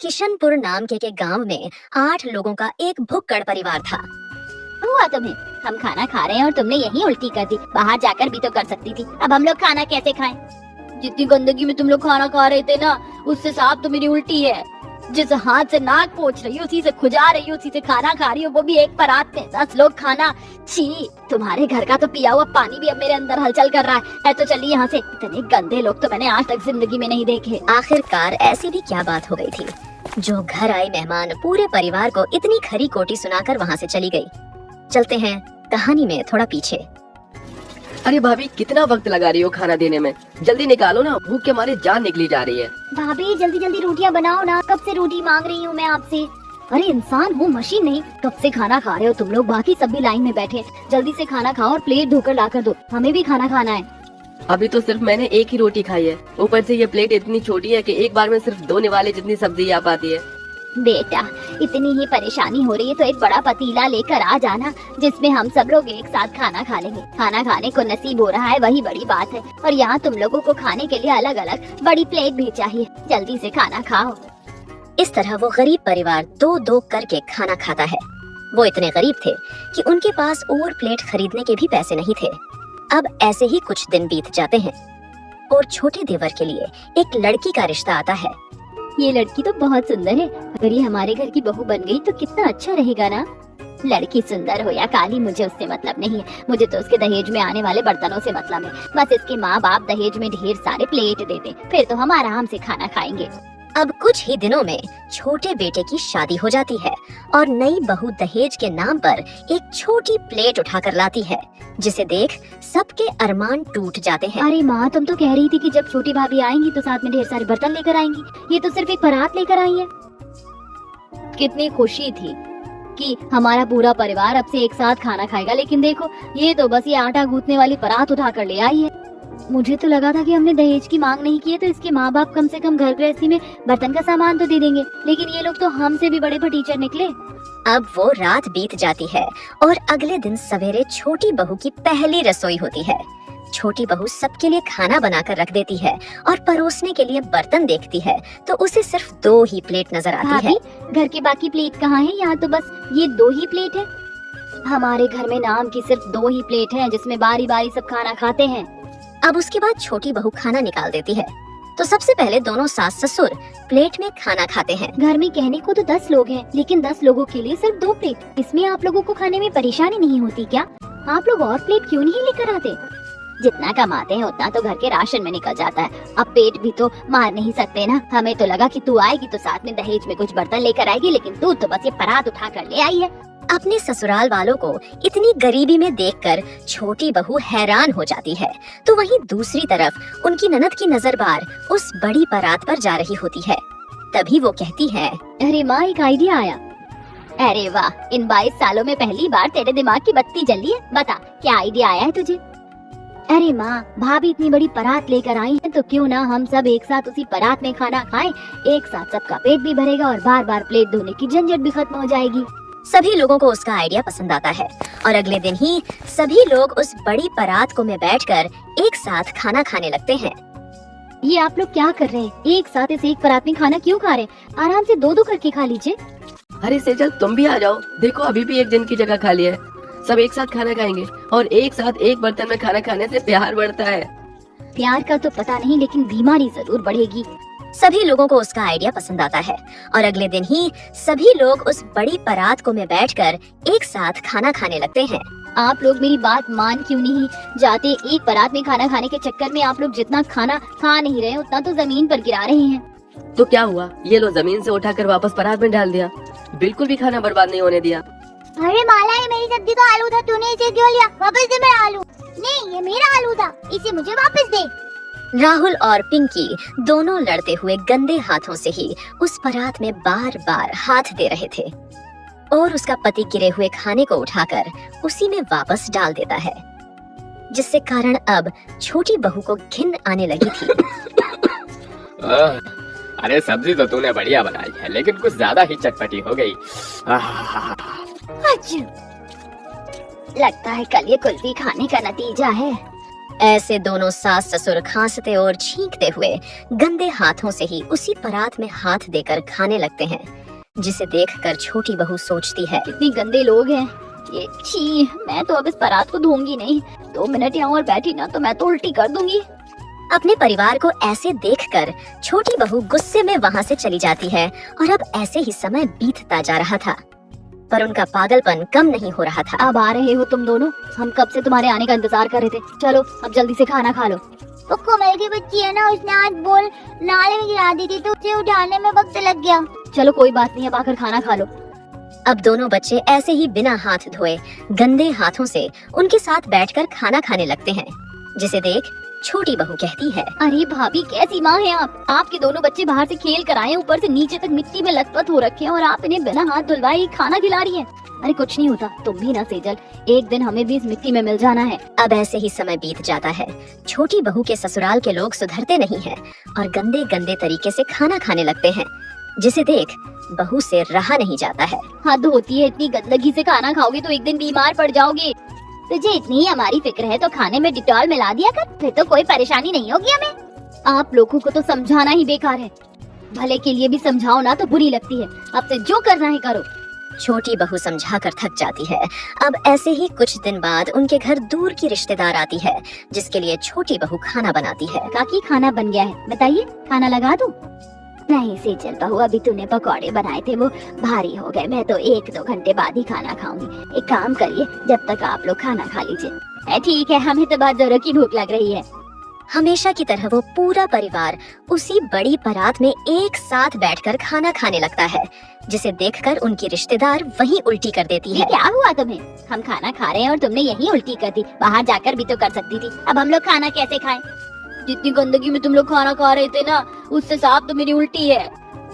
किशनपुर नाम के गांव में 8 लोगों का एक भुक्कड़ परिवार था। हुआ तुम्हें? हम खाना खा रहे हैं और तुमने यही उल्टी कर दी। बाहर जाकर भी तो कर सकती थी। अब हम लोग खाना कैसे खाएं? जितनी गंदगी में तुम लोग खाना खा रहे थे ना, उससे साफ तो मेरी उल्टी है। जिस हाथ से नाक पोंछ रही हो, उसी से खुजा रही हो, उसी से खाना खा रही हो, वो भी एक परात में 10 लोग खाना। छी, तुम्हारे घर का तो पिया हुआ पानी भी अब मेरे अंदर हलचल कर रहा है। तो चलिए यहाँ से। इतने गंदे लोग तो मैंने आज तक जिंदगी में नहीं देखे। आखिरकार ऐसी भी क्या बात हो गई थी जो घर आए मेहमान पूरे परिवार को इतनी खरी कोटी सुनाकर वहाँ से चली गई। चलते हैं कहानी में थोड़ा पीछे। अरे भाभी, कितना वक्त लगा रही हो खाना देने में? जल्दी निकालो ना, भूख के मारे जान निकली जा रही है। भाभी जल्दी जल्दी रोटियां बनाओ ना, कब से रोटी मांग रही हूँ मैं आपसे। अरे इंसान हूँ, मशीन नहीं। कब से खाना खा रहे हो तुम लोग, बाकी सब भी लाइन में बैठे। जल्दी से खाना खाओ और प्लेट धोकर ला कर दो, हमें भी खाना खाना है। अभी तो सिर्फ मैंने एक ही रोटी खाई है, ऊपर से ये प्लेट इतनी छोटी है कि एक बार में सिर्फ 2 निवाले जितनी सब्जी आ पाती है। बेटा, इतनी ही परेशानी हो रही है तो एक बड़ा पतीला लेकर आ जाना, जिसमें हम सब लोग एक साथ खाना खा लेंगे। खाना खाने को नसीब हो रहा है, वही बड़ी बात है। और यहाँ तुम लोगों को खाने के लिए अलग अलग बड़ी प्लेट भी चाहिए। जल्दी से खाना खाओ। इस तरह वो गरीब परिवार 2-2 करके खाना खाता है। वो इतने गरीब थे कि उनके पास और प्लेट खरीदने के भी पैसे नहीं थे। अब ऐसे ही कुछ दिन बीत जाते हैं और छोटे देवर के लिए एक लड़की का रिश्ता आता है। ये लड़की तो बहुत सुंदर है। अगर ये हमारे घर की बहू बन गई तो कितना अच्छा रहेगा ना। लड़की सुंदर हो या काली, मुझे उससे मतलब नहीं है। मुझे तो उसके दहेज में आने वाले बर्तनों से मतलब है। बस इसके माँ बाप दहेज में ढेर सारे प्लेट दे दें, फिर तो हम आराम से खाना खाएंगे। अब कुछ ही दिनों में छोटे बेटे की शादी हो जाती है और नई बहू दहेज के नाम पर एक छोटी प्लेट उठाकर लाती है, जिसे देख सबके अरमान टूट जाते हैं। अरे माँ, तुम तो कह रही थी कि जब छोटी भाभी आएंगी तो साथ में ढेर सारे बर्तन लेकर आएंगी। ये तो सिर्फ एक बारात लेकर आई है। कितनी खुशी थी कि हमारा पूरा परिवार अब से एक साथ खाना खाएगा, लेकिन देखो ये तो बस ये आटा गूंथने वाली बारात उठा कर ले आई है। मुझे तो लगा था कि हमने दहेज की मांग नहीं की है तो इसके माँ बाप कम से कम घर गृहस्थी में बर्तन का सामान तो दे देंगे, लेकिन ये लोग तो हमसे भी बड़े फटीचर निकले। अब वो रात बीत जाती है और अगले दिन सवेरे छोटी बहू की पहली रसोई होती है। छोटी बहू सबके लिए खाना बनाकर रख देती है और परोसने के लिए बर्तन देखती है तो उसे सिर्फ 2 ही प्लेट नजर आती है। घर के बाकी प्लेट कहाँ हैं? यहाँ तो बस ये 2 ही प्लेट है। हमारे घर में नाम की सिर्फ 2 ही प्लेट है, जिसमें बारी बारी सब खाना खाते हैं। अब उसके बाद छोटी बहू खाना निकाल देती है तो सबसे पहले दोनों सास ससुर प्लेट में खाना खाते हैं। घर में कहने को तो 10 लोग हैं, लेकिन 10 लोगों के लिए सिर्फ 2 प्लेट। इसमें आप लोगों को खाने में परेशानी नहीं होती क्या? आप लोग और प्लेट क्यों नहीं लेकर आते? जितना कमाते हैं उतना तो घर के राशन में निकल जाता है। अब पेट भी तो मार नहीं सकते ना। हमें तो लगा कि तू आएगी तो साथ में दहेज में कुछ बर्तन लेकर आएगी, लेकिन तू तो बस ये परात उठा कर ले आई है। अपने ससुराल वालों को इतनी गरीबी में देखकर छोटी बहू हैरान हो जाती है, तो वहीं दूसरी तरफ उनकी ननद की नजर बार उस बड़ी बारात पर जा रही होती है। तभी वो कहती है, अरे माँ, एक आइडिया आया। अरे वाह, इन 22 सालों में पहली बार तेरे दिमाग की बत्ती जली है। बता, क्या आइडिया आया है तुझे? अरे माँ, भाभी इतनी बड़ी परात लेकर आई है तो क्यों ना हम सब एक साथ उसी परात में खाना खाएं। एक साथ सबका पेट भी भरेगा और बार बार प्लेट धोने की झंझट भी खत्म हो जाएगी। सभी लोगों को उसका आइडिया पसंद आता है और अगले दिन ही सभी लोग उस बड़ी परात को में बैठकर एक साथ खाना खाने लगते हैं। ये आप लोग क्या कर रहे हैं? एक साथ इस एक परात में खाना क्यों खा रहे हैं? आराम से 2-2 करके खा लीजिए। अरे सेजल, तुम भी आ जाओ। देखो अभी भी एक जन की जगह खाली है। सब एक साथ खाना खाएंगे और एक साथ एक बर्तन में खाना खाने से प्यार बढ़ता है। प्यार का तो पता नहीं, लेकिन बीमारी जरूर बढ़ेगी। सभी लोगों को उसका आइडिया पसंद आता है और अगले दिन ही सभी लोग उस बड़ी परात को में बैठकर एक साथ खाना खाने लगते हैं। आप लोग मेरी बात मान क्यों नहीं जाते? एक परात में खाना खाने के चक्कर में आप लोग जितना खाना खा नहीं रहे उतना तो जमीन पर गिरा रहे हैं। तो क्या हुआ? ये लो, जमीन से उठाकर वापस परात में डाल दिया। बिल्कुल भी खाना बर्बाद नहीं होने दिया। अरे माला, ये मेरी सब्जी का आलू था, तूने इसे क्यों लिया? वापस दे मेरा आलू। नहीं, ये मेरा आलू था, इसे मुझे वापस दे। राहुल और पिंकी दोनों लड़ते हुए गंदे हाथों से ही उस परात में बार बार हाथ दे रहे थे और उसका पति गिरे हुए खाने को उठाकर उसी में वापस डाल देता है, जिससे कारण अब छोटी बहू को घिन आने लगी थी। अरे सब्जी तो तूने बढ़िया बनाई है, लेकिन कुछ ज्यादा ही चटपटी हो गई। लगता है कल ये कुल्फी खाने का नतीजा है। ऐसे दोनों सास ससुर खांसते और छींकते हुए गंदे हाथों से ही उसी परात में हाथ देकर खाने लगते हैं, जिसे देखकर छोटी बहू सोचती है, कितने गंदे लोग हैं ये। छी, मैं तो अब इस परात को धोऊंगी नहीं। 2 मिनट यहाँ और बैठी ना तो मैं तो उल्टी कर दूंगी। अपने परिवार को ऐसे देखकर छोटी बहू गुस्से में वहां से चली जाती है और अब ऐसे ही समय बीतता जा रहा था, पर उनका पागलपन कम नहीं हो रहा था। अब आ रहे हो तुम दोनों, हम कब से तुम्हारे आने का इंतजार कर रहे थे। चलो अब जल्दी से खाना खा लो। वो कोमल की बच्ची है ना, उसने आज बोल नाले में गिरा दी थी तो उसे उठाने में वक्त लग गया। चलो कोई बात नहीं, अब आकर खाना खा लो। अब दोनों बच्चे ऐसे ही बिना हाथ धोए गंदे हाथों से उनके साथ बैठकर खाना खाने लगते हैं, जिसे देख छोटी बहू कहती है, अरे भाभी कैसी माँ है आप। आपके दोनों बच्चे बाहर से खेल कर आए, ऊपर से नीचे तक मिट्टी में लथपथ हो रखे हैं और आप इन्हें बिना हाथ धुलवाए खाना खिला रही हैं। अरे कुछ नहीं होता, तुम भी ना सेजल, एक दिन हमें भी इस मिट्टी में मिल जाना है। अब ऐसे ही समय बीत जाता है। छोटी बहू के ससुराल के लोग सुधरते नहीं हैं और गंदे गंदे तरीके से खाना खाने लगते हैं, जिसे देख बहू से रहा नहीं जाता है। हद होती है, इतनी गंदगी से खाना खाओगे तो एक दिन बीमार पड़ जाओगे। तुझे इतनी हमारी फिक्र है तो खाने में डिटॉल मिला दिया कर, फिर तो कोई परेशानी नहीं होगी हमें। आप लोगों को तो समझाना ही बेकार है, भले के लिए भी समझाओ ना तो बुरी लगती है। अब से जो करना है करो। छोटी बहू समझाकर थक जाती है। अब ऐसे ही कुछ दिन बाद उनके घर दूर की रिश्तेदार आती है, जिसके लिए छोटी बहू खाना बनाती है। काकी खाना बन गया है, बताइए खाना लगा दूं? नहीं सेजल बहू, अभी तूने पकौड़े बनाए थे वो भारी हो गए, मैं तो 1-2 घंटे बाद ही खाना खाऊंगी। एक काम करिए, जब तक आप लोग खाना खा लीजिए। ठीक है, हमें तो बहुत जोरों की भूख लग रही है। हमेशा की तरह वो पूरा परिवार उसी बड़ी परात में एक साथ बैठकर खाना खाने लगता है, जिसे देखकर उनकी रिश्तेदार वहीं उल्टी कर देती ये है। क्या हुआ तुम्हें? हम खाना खा रहे हैं और तुमने यहीं उल्टी कर दी। बाहर जाकर भी तो कर सकती थी। अब हम लोग खाना कैसे खाएं? जितनी गंदगी में तुम लोग खाना खा रहे थे ना, उससे साफ तो मेरी उल्टी है।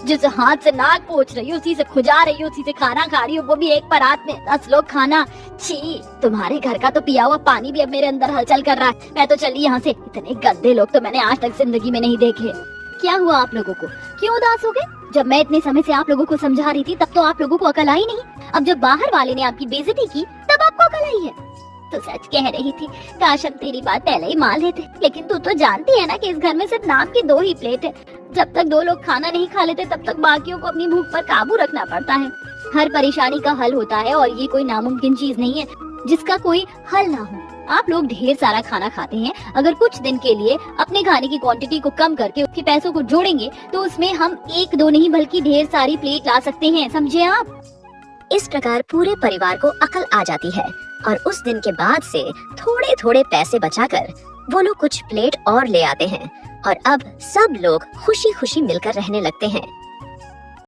जिस हाथ से नाक पोंछ रही हो, उसी से खुजा रही हो, उसी से खाना खा रही हो, वो भी एक परात में 10 लोग खाना। छी, तुम्हारे घर का तो पिया हुआ पानी भी अब मेरे अंदर हलचल कर रहा है। मैं तो चली यहाँ से। इतने गंदे लोग तो मैंने आज तक जिंदगी में नहीं देखे। क्या हुआ आप लोगों को? क्यों उदास हो गए? जब मैं इतने समय से आप लोगों को समझा रही थी तब तो आप लोगों को अकल आई नहीं। अब जब बाहर वाले ने आपकी बेइज्जती की तब आपको अकल आई है। तो सच कह रही थी, काश हम तेरी बात पहले ही मान लेते। लेकिन तू तो जानती है ना कि इस घर में सिर्फ नाम की 2 ही प्लेट है। जब तक 2 लोग खाना नहीं खा लेते तब तक बाकियों को अपनी भूख पर काबू रखना पड़ता है। हर परेशानी का हल होता है और ये कोई नामुमकिन चीज नहीं है जिसका कोई हल ना हो। आप लोग ढेर सारा खाना खाते हैं, अगर कुछ दिन के लिए अपने खाने की क्वांटिटी को कम करके उसके पैसों को जोड़ेंगे तो उसमें हम 1-2 नहीं बल्कि ढेर सारी प्लेट ला सकते हैं, समझे आप? इस प्रकार पूरे परिवार को अकल आ जाती है और उस दिन के बाद से थोड़े थोड़े पैसे बचाकर वो लोग कुछ प्लेट और ले आते हैं और अब सब लोग खुशी खुशी मिलकर रहने लगते हैं।